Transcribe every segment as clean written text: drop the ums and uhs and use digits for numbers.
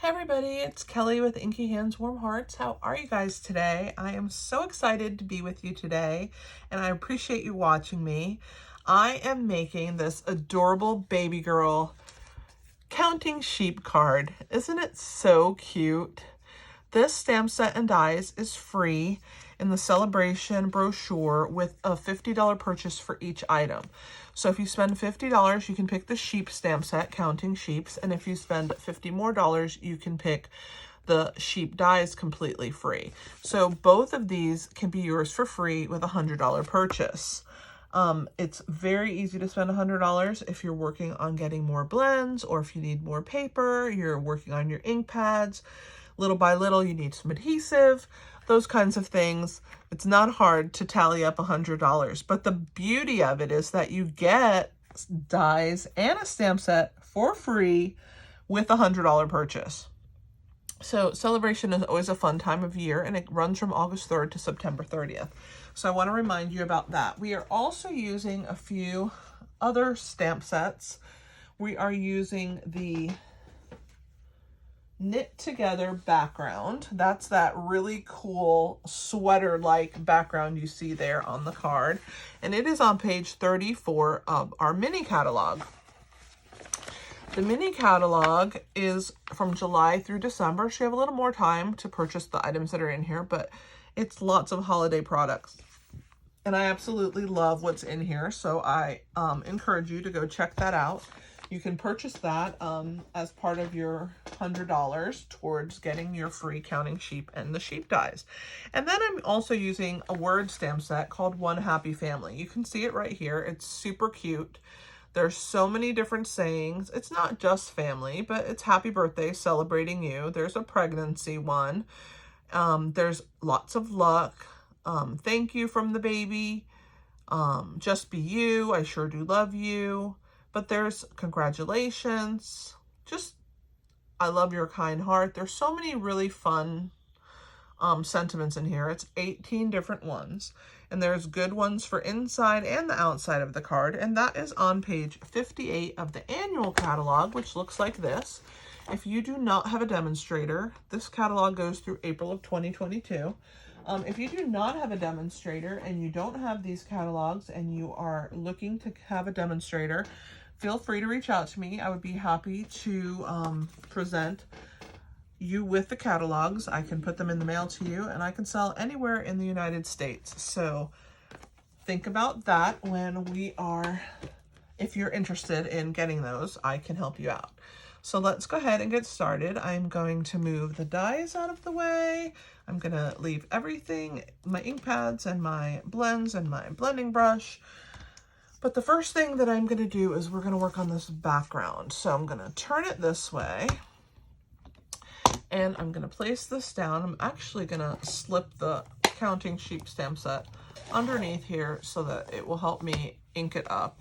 Hey everybody, it's Kelly with Inky Hands Warm Hearts. How are you guys today? I am so excited to be with you today, and I appreciate you watching me. I am making this adorable baby girl counting sheep card. Isn't it so cute? This stamp set and dies is free in the celebration brochure with a $50 purchase for each item. So if you spend $50, you can pick the sheep stamp set, counting sheeps, and if you spend $50 more, you can pick the sheep dies completely free. So both of these can be yours for free with a $100 purchase. It's very easy to spend $100 if you're working on getting more blends, or if you need more paper, you're working on your ink pads. Little by little, you need some adhesive, those kinds of things. It's not hard to tally up $100, but the beauty of it is that you get dies and a stamp set for free with a $100 purchase. So celebration is always a fun time of year, and it runs from August 3rd to September 30th. So I want to remind you about that. We are also using a few other stamp sets. We are using the knit together background. That's that really cool sweater-like background you see there on the card. And it is on page 34 of our mini catalog. The mini catalog is from July through December, so you have a little more time to purchase the items that are in here, but it's lots of holiday products. And I absolutely love what's in here, so I encourage you to go check that out. You can purchase that as part of your $100 towards getting your free counting sheep and the sheep dies. And then I'm also using a word stamp set called One Happy Family. You can see it right here. It's super cute. There's so many different sayings. It's not just family, but it's happy birthday, celebrating you. There's a pregnancy one. There's lots of luck. Thank you from the baby. Just be you. I sure do love you. But there's congratulations. Just, I love your kind heart. There's so many really fun sentiments in here. It's 18 different ones. And there's good ones for inside and the outside of the card. And that is on page 58 of the annual catalog, which looks like this. If you do not have a demonstrator, this catalog goes through April of 2022. If you do not have a demonstrator and you don't have these catalogs and you are looking to have a demonstrator, feel free to reach out to me. I would be happy to present you with the catalogs. I can put them in the mail to you, and I can sell anywhere in the United States. So think about that when if you're interested in getting those, I can help you out. So let's go ahead and get started. I'm going to move the dies out of the way. I'm going to leave everything, my ink pads and my blends and my blending brush. But the first thing that I'm going to do is we're going to work on this background. So I'm going to turn it this way, and I'm going to place this down. I'm actually going to slip the counting sheep stamp set underneath here so that it will help me ink it up,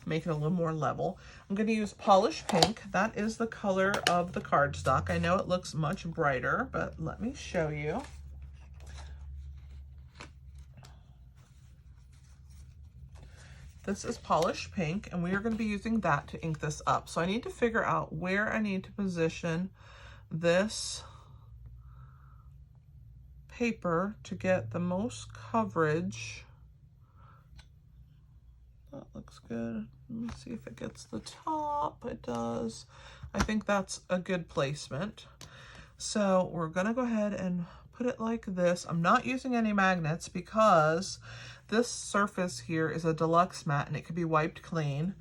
make it a little more level. I'm going to use Polished Pink. That is the color of the cardstock. I know it looks much brighter, but let me show you. This is Polished Pink, and we are going to be using that to ink this up. So I need to figure out where I need to position this paper to get the most coverage. That looks good. Let me see if it gets the top. It does. I think that's a good placement. So we're going to go ahead and put it like this. I'm not using any magnets because this surface here is a deluxe matte and it can be wiped clean.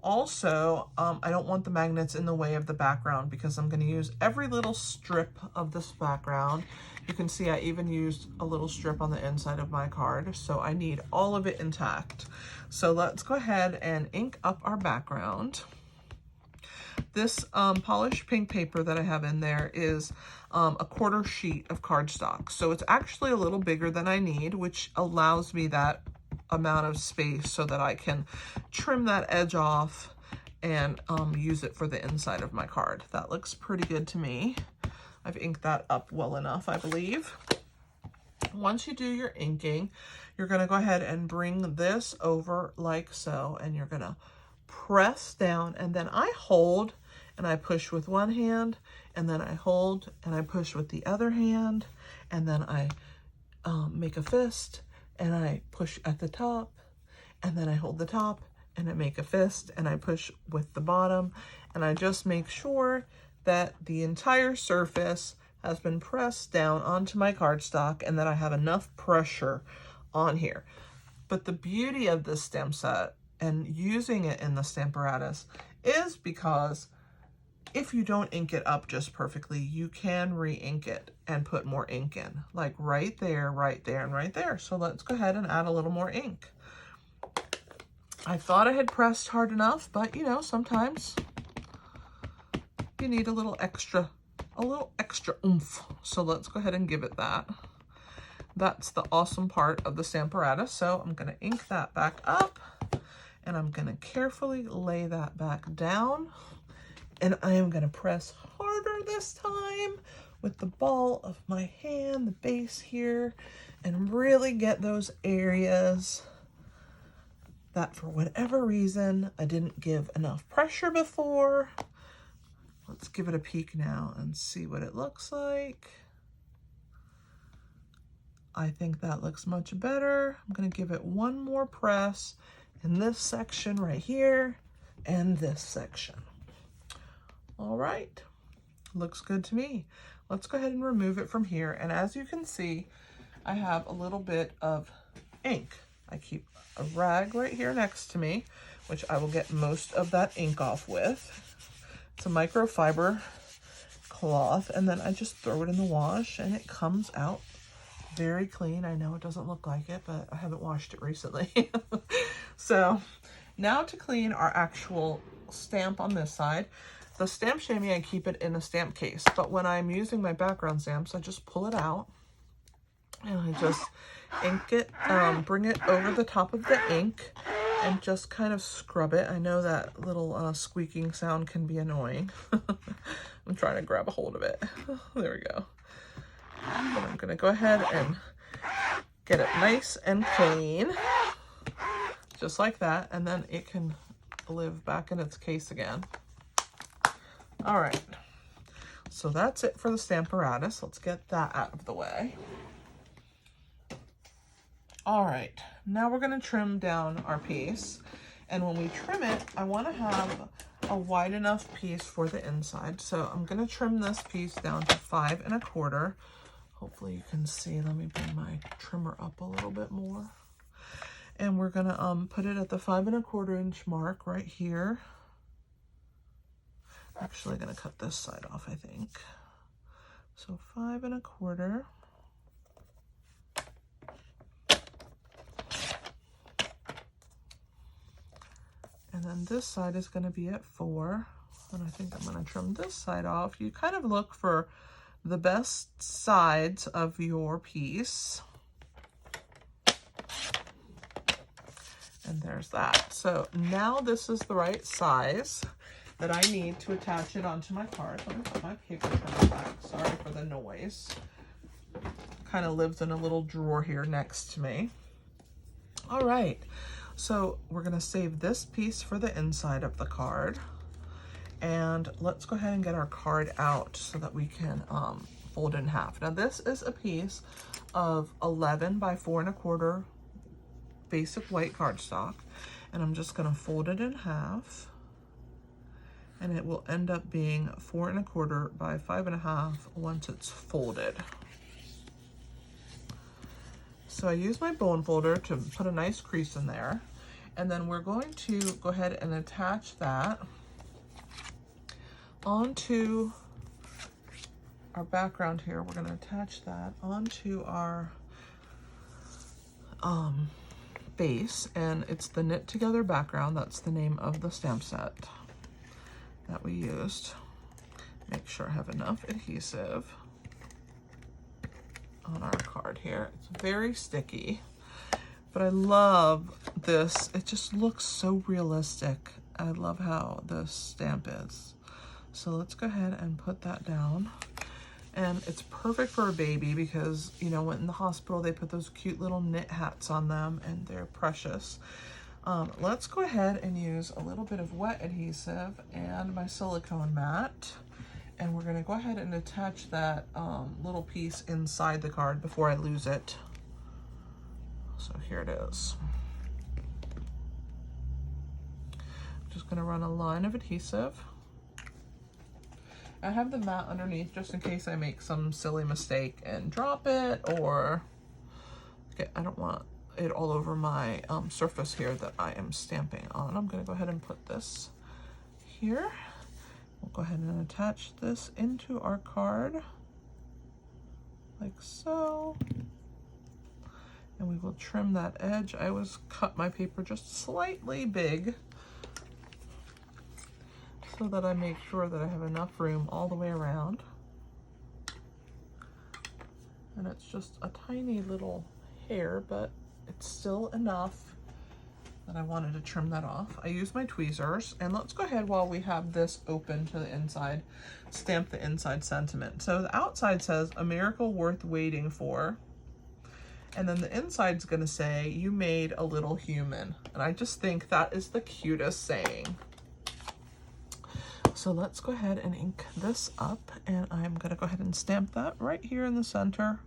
Also, I don't want the magnets in the way of the background because I'm going to use every little strip of this background. You can see I even used a little strip on the inside of my card, so I need all of it intact. So let's go ahead and ink up our background. This Polished Pink paper that I have in there is a quarter sheet of cardstock. So it's actually a little bigger than I need, which allows me that amount of space so that I can trim that edge off and use it for the inside of my card. That looks pretty good to me. I've inked that up well enough, I believe. Once you do your inking, you're going to go ahead and bring this over like so, and you're going to press down, and then I hold and I push with one hand, and then I hold and I push with the other hand, and then I make a fist and I push at the top, and then I hold the top and I make a fist and I push with the bottom, and I just make sure that the entire surface has been pressed down onto my cardstock and that I have enough pressure on here. But the beauty of this stamp set and using it in the Stamparatus is because if you don't ink it up just perfectly, you can re-ink it and put more ink in, like right there, and right there. So let's go ahead and add a little more ink. I thought I had pressed hard enough, but you know, sometimes you need a little extra oomph. So let's go ahead and give it that. That's the awesome part of the Stamparatus. So I'm going to ink that back up, and I'm going to carefully lay that back down. And I am going to press harder this time with the ball of my hand, the base here, and really get those areas that for whatever reason I didn't give enough pressure before. Let's give it a peek now and see what it looks like. I think that looks much better. I'm going to give it one more press in this section right here and this section. All right, looks good to me. Let's go ahead and remove it from here. And as you can see, I have a little bit of ink. I keep a rag right here next to me, which I will get most of that ink off with. It's a microfiber cloth, and then I just throw it in the wash and it comes out very clean. I know it doesn't look like it, but I haven't washed it recently. So now to clean our actual stamp on this side. The stamp chamois, I keep it in a stamp case, but when I'm using my background stamps, I just pull it out and I just ink it, bring it over the top of the ink and just kind of scrub it. I know that little squeaking sound can be annoying. I'm trying to grab a hold of it. There we go. But I'm gonna go ahead and get it nice and clean, just like that, and then it can live back in its case again. All right, so that's it for the Stamparatus. Let's get that out of the way. All right, now we're gonna trim down our piece. And when we trim it, I wanna have a wide enough piece for the inside. So I'm gonna trim this piece down to 5 1/4. Hopefully you can see. Let me bring my trimmer up a little bit more. And we're gonna put it at the 5 1/4 inch mark right here. Actually gonna cut this side off, I think. So 5 1/4. And then this side is gonna be at 4. And I think I'm gonna trim this side off. You kind of look for the best sides of your piece. And there's that. So now this is the right size that I need to attach it onto my card. Let me put my paper trimmer back. Sorry for the noise. Kind of lives in a little drawer here next to me. All right, so we're gonna save this piece for the inside of the card. And let's go ahead and get our card out so that we can fold it in half. Now this is a piece of 11 by 4 1/4 basic white cardstock, and I'm just gonna fold it in half, and it will end up being 4 1/4 by 5 1/2 once it's folded. So I use my bone folder to put a nice crease in there, and then we're going to go ahead and attach that onto our background here. We're going to attach that onto our base, and it's the Knit Together background. That's the name of the stamp set that we used. Make sure I have enough adhesive on our card here. It's very sticky, but I love this. It just looks so realistic. I love how this stamp is. So let's go ahead and put that down. And it's perfect for a baby because, you know, in the hospital, they put those cute little knit hats on them and they're precious. Let's go ahead and use a little bit of wet adhesive and my silicone mat. And we're gonna go ahead and attach that little piece inside the card before I lose it. So here it is. Just gonna run a line of adhesive. I have the mat underneath just in case I make some silly mistake and drop it, or I don't want it all over my surface here that I am stamping on. I'm gonna go ahead and put this here. We'll go ahead and attach this into our card like so. And we will trim that edge. I always cut my paper just slightly big so that I make sure that I have enough room all the way around. And it's just a tiny little hair, but it's still enough that I wanted to trim that off. I use my tweezers, and let's go ahead while we have this open to the inside, stamp the inside sentiment. So the outside says, "A miracle worth waiting for." And then the inside's gonna say, "You made a little human." And I just think that is the cutest saying. So let's go ahead and ink this up, and I'm gonna go ahead and stamp that right here in the center.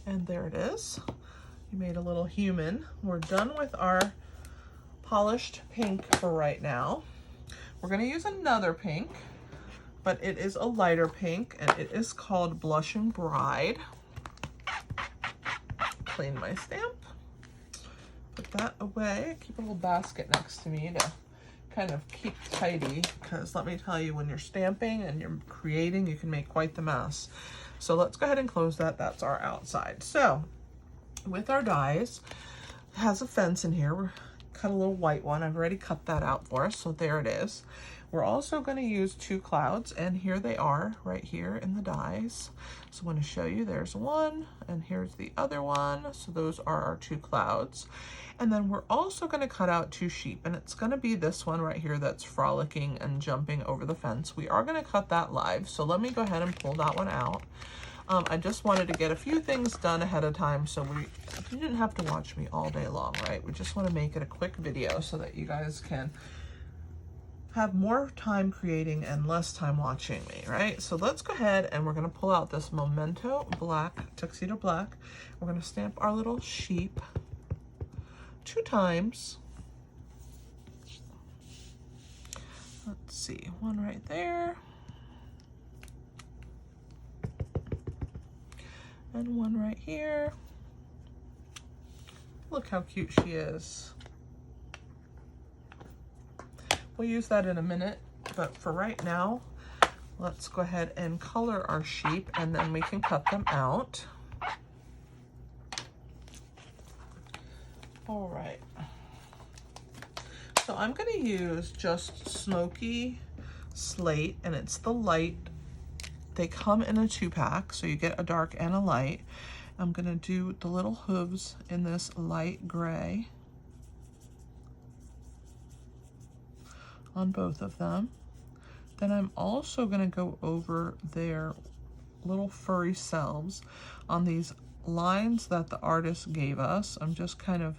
And there it is. You made a little human. We're done with our polished pink for right now. We're gonna use another pink, but it is a lighter pink, and it is called Blushing Bride. Clean my stamp. Put that away. Keep a little basket next to me to kind of keep tidy, because let me tell you, when you're stamping and you're creating, you can make quite the mess. So let's go ahead and close that. That's our outside. So with our dies, it has a fence in here. We're cut a little white one. I've already cut that out for us, so there it is. We're also going to use two clouds, and here they are right here in the dies. So I'm going to show you, there's one, and here's the other one. So those are our two clouds. And then we're also going to cut out two sheep, and it's going to be this one right here that's frolicking and jumping over the fence. We are going to cut that live, so let me go ahead and pull that one out. I just wanted to get a few things done ahead of time, so you didn't have to watch me all day long, right? We just want to make it a quick video so that you guys can have more time creating and less time watching me, right? So let's go ahead and we're going to pull out this Memento Black, Tuxedo Black. We're going to stamp our little sheep 2 times. Let's see, one right there. And one right here. Look how cute she is. We'll use that in a minute, but for right now, let's go ahead and color our sheep, and then we can cut them out. All right. So I'm going to use just Smoky Slate, and it's the light. They come in a 2-pack, so you get a dark and a light. I'm going to do the little hooves in this light gray on both of them. Then I'm also going to go over their little furry selves on these lines that the artist gave us. I'm just kind of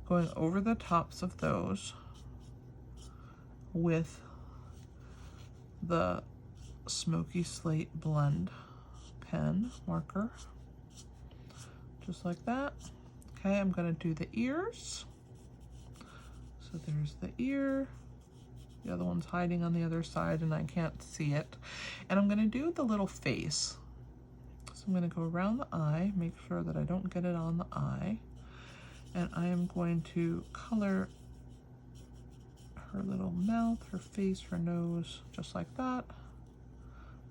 going over the tops of those with the Smoky Slate Blend pen marker, just like that. Okay, I'm going to do the ears. So there's the ear. The other one's hiding on the other side and I can't see it. And I'm going to do the little face. So I'm going to go around the eye, make sure that I don't get it on the eye. And I am going to color her little mouth, her face, her nose, just like that.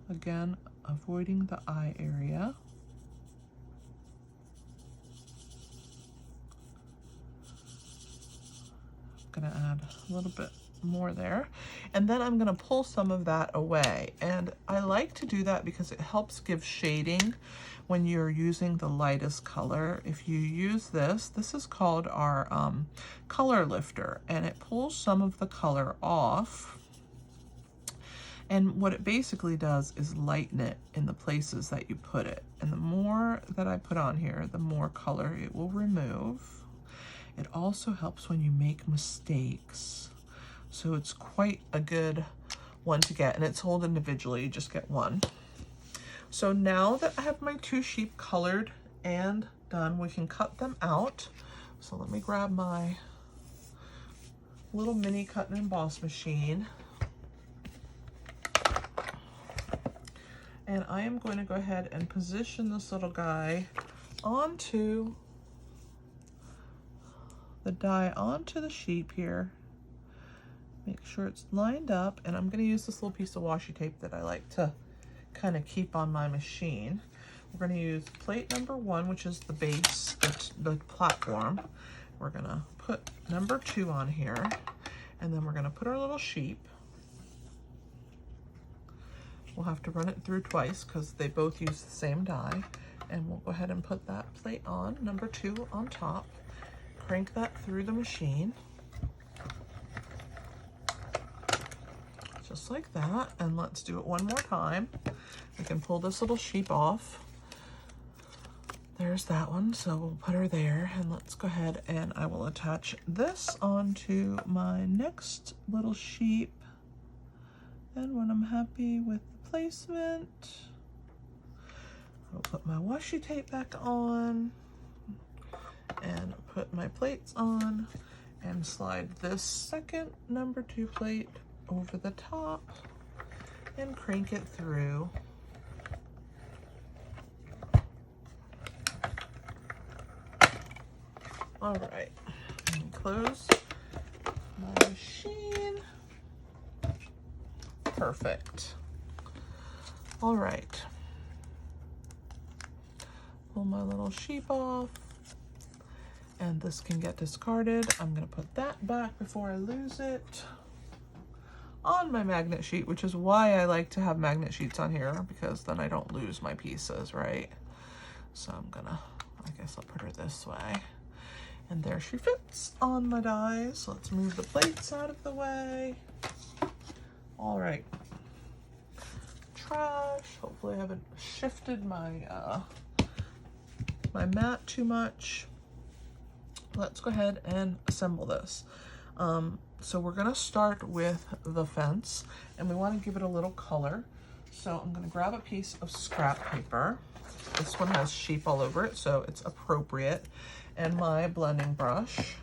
Again, avoiding the eye area. I'm gonna add a little bit more there. And then I'm gonna pull some of that away. And I like to do that because it helps give shading when you're using the lightest color. If you use this is called our color lifter, and it pulls some of the color off. And what it basically does is lighten it in the places that you put it. And the more that I put on here, the more color it will remove. It also helps when you make mistakes. So it's quite a good one to get, and it's sold individually, you just get one. So now that I have my 2 sheep colored and done, we can cut them out. So let me grab my little mini cut and emboss machine. And I am going to go ahead and position this little guy onto the die, onto the sheep here. Make sure it's lined up, and I'm going to use this little piece of washi tape that I like to kind of keep on my machine. We're going to use plate number 1, which is the base, the platform. We're going to put number 2 on here, and then we're going to put our little sheep. We'll have to run it through twice because they both use the same die. And we'll go ahead and put that plate on, number 2 on top. Crank that through the machine. Just like that. And let's do it one more time. We can pull this little sheep off. There's that one, so we'll put her there. And let's go ahead and I will attach this onto my next little sheep. And when I'm happy with the placement, I'll put my washi tape back on and put my plates on and slide this second number 2 plate over the top and crank it through. All right, close my machine. Perfect. All right. Pull my little sheep off, and this can get discarded. I'm gonna put that back before I lose it on my magnet sheet, which is why I like to have magnet sheets on here, because then I don't lose my pieces, right? So I'm gonna, I guess I'll put her this way. And there she fits on my dies. Let's move the plates out of the way. All right. Trash. Hopefully I haven't shifted my my mat too much. Let's go ahead and assemble this. So we're gonna start with the fence, and we want to give it a little color. So I'm gonna grab a piece of scrap paper. This one has sheep all over it, so it's appropriate. And my blending brush,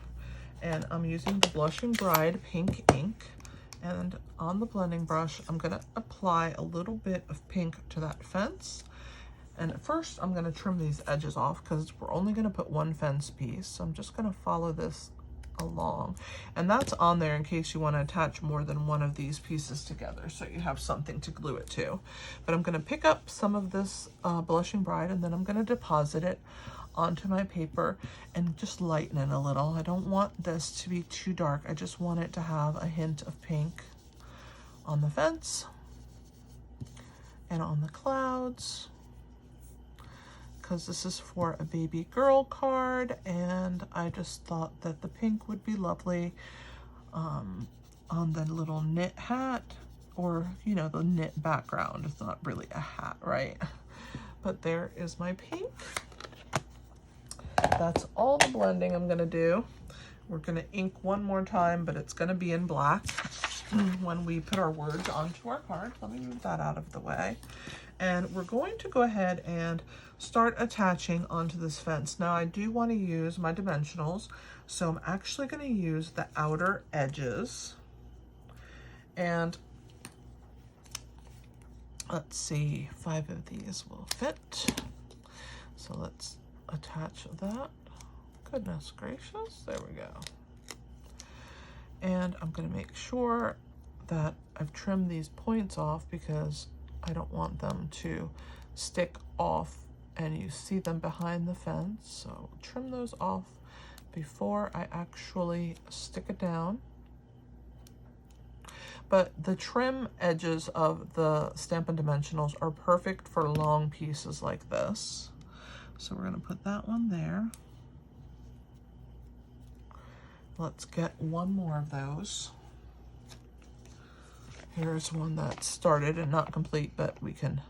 and I'm using the Blushing Bride pink ink. And on the blending brush, I'm gonna apply a little bit of pink to that fence. And at first, I'm gonna trim these edges off because we're only gonna put one fence piece. So I'm just gonna follow this along. And that's on there in case you wanna attach more than one of these pieces together so you have something to glue it to. But I'm gonna pick up some of this Blushing Bride, and then I'm gonna deposit it onto my paper and just lighten it a little. I don't want this to be too dark. I just want it to have a hint of pink on the fence and on the clouds, because this is for a baby girl card, and I just thought that the pink would be lovely on the little knit hat, or you know, the knit background. It's not really a hat, right? But there is my pink. That's all the blending I'm gonna do. We're gonna ink one more time, but it's gonna be in black when we put our words onto our card. Let me move that out of the way. And we're going to go ahead and start attaching onto this fence. Now I do want to use my dimensionals, so I'm actually going to use the outer edges. And let's see, 5 of these will fit. So let's attach that. Goodness gracious, there we go. And I'm going to make sure that I've trimmed these points off because I don't want them to stick off and you see them behind the fence. So trim those off before I actually stick it down. But the trim edges of the Stampin' Dimensionals are perfect for long pieces like this. So we're going to put that one there. Let's get one more of those. Here's one that started and not complete, but we can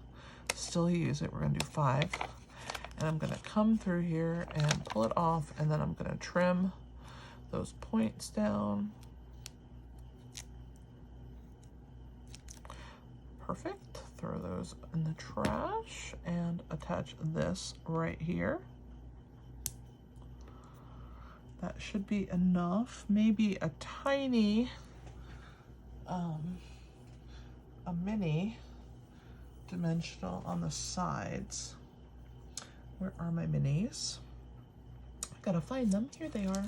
still use it. We're gonna do 5. And I'm gonna come through here and pull it off, and then I'm gonna trim those points down. Perfect. Throw those in the trash and attach this right here. That should be enough. Maybe a tiny, a mini dimensional on the sides. Where are my minis? I gotta find them. Here they are.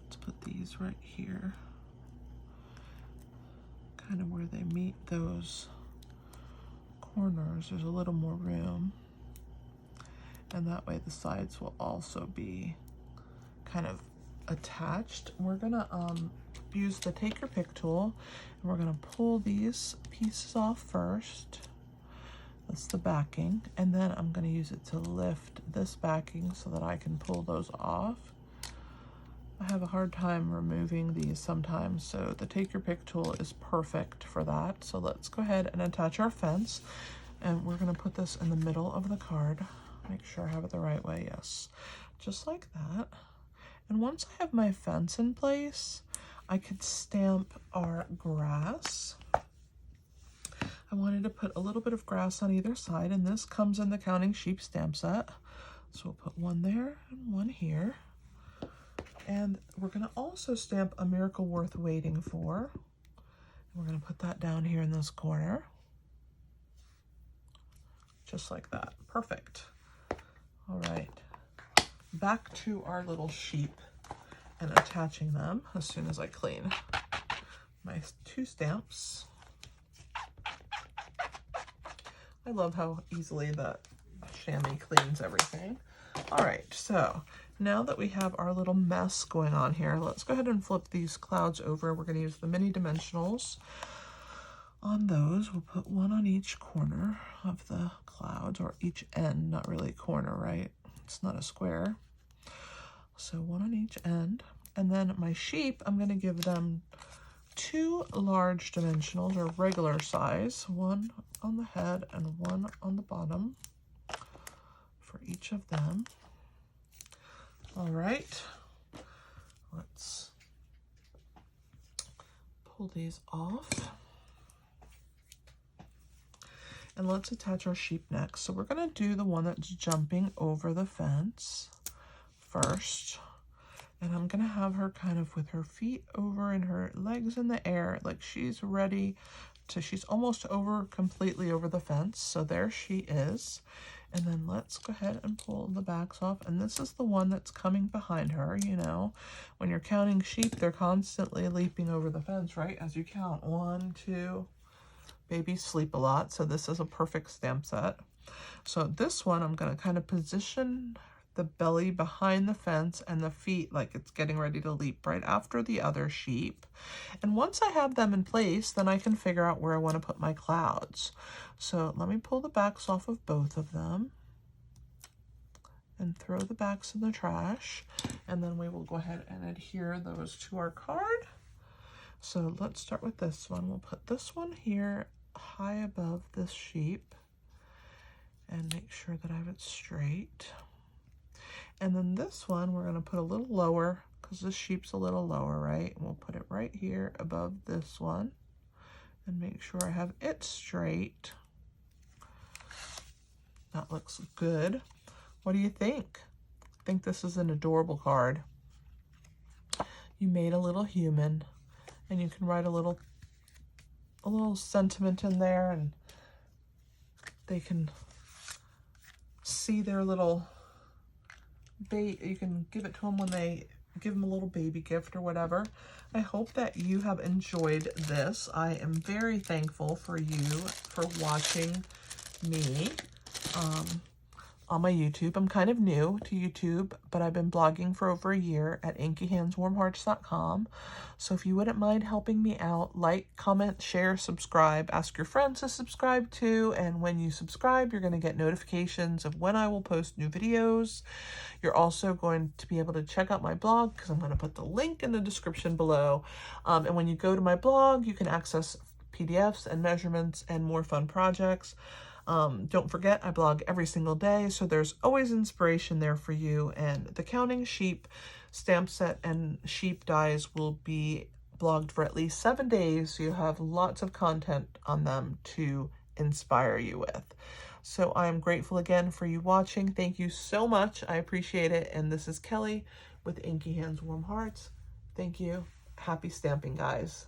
Let's put these right here. Kind of where they meet those corners. There's a little more room. And that way the sides will also be kind of attached. We're gonna use the take your pick tool, and we're gonna pull these pieces off first. That's the backing, and then I'm gonna use it to lift this backing so that I can pull those off. I have a hard time removing these sometimes, so the take your pick tool is perfect for that. So let's go ahead and attach our fence, and we're gonna put this in the middle of the card. Make sure I have it the right way, yes. Just like that. And once I have my fence in place, I could stamp our grass. I wanted to put a little bit of grass on either side, and this comes in the Counting Sheep stamp set. So we'll put one there and one here. And we're gonna also stamp A Miracle Worth Waiting For. And we're gonna put that down here in this corner. Just like that, perfect. All right, back to our little sheep and attaching them as soon as I clean my 2 stamps. I love how easily the chamois cleans everything. All right, so now that we have our little mess going on here, let's go ahead and flip these clouds over. We're gonna use the mini dimensionals on those. We'll put one on each corner of the clouds, or each end, not really corner, right? It's not a square. So one on each end. And then my sheep, I'm gonna give them 2 large dimensionals, or regular size, one on the head and one on the bottom for each of them. All right, let's pull these off. And let's attach our sheep next. So we're gonna do the one that's jumping over the fence first. And I'm gonna have her kind of with her feet over and her legs in the air, like she's ready to, she's almost completely over the fence. So there she is. And then let's go ahead and pull the backs off. And this is the one that's coming behind her. You know, when you're counting sheep, they're constantly leaping over the fence, right? As you count, 1, 2, babies sleep a lot. So this is a perfect stamp set. So this one, I'm gonna kind of position the belly behind the fence and the feet like it's getting ready to leap right after the other sheep. And once I have them in place, then I can figure out where I want to put my clouds. So let me pull the backs off of both of them and throw the backs in the trash. And then we will go ahead and adhere those to our card. So let's start with this one. We'll put this one here high above this sheep and make sure that I have it straight. And then this one, we're gonna put a little lower because this sheep's a little lower, right? And we'll put it right here above this one and make sure I have it straight. That looks good. What do you think? I think this is an adorable card. You made a little human, and you can write a little sentiment in there, and they can see their little you can give it to them when they give them a little baby gift or whatever. I hope that you have enjoyed this. I am very thankful for you for watching me. on my YouTube. I'm kind of new to YouTube, but I've been blogging for over a year at inkyhandswarmhearts.com. So if you wouldn't mind helping me out, like, comment, share, subscribe, ask your friends to subscribe too. And when you subscribe, you're going to get notifications of when I will post new videos. You're also going to be able to check out my blog because I'm going to put the link in the description below. And when you go to my blog, you can access PDFs and measurements and more fun projects. Don't forget, I blog every single day, so there's always inspiration there for you. And the Counting Sheep stamp set and sheep dies will be blogged for at least 7 days, so you have lots of content on them to inspire you with. So I am grateful again for you watching. Thank you so much. I appreciate it. And this is Kelly with Inky Hands Warm Hearts. Thank you. Happy stamping, guys.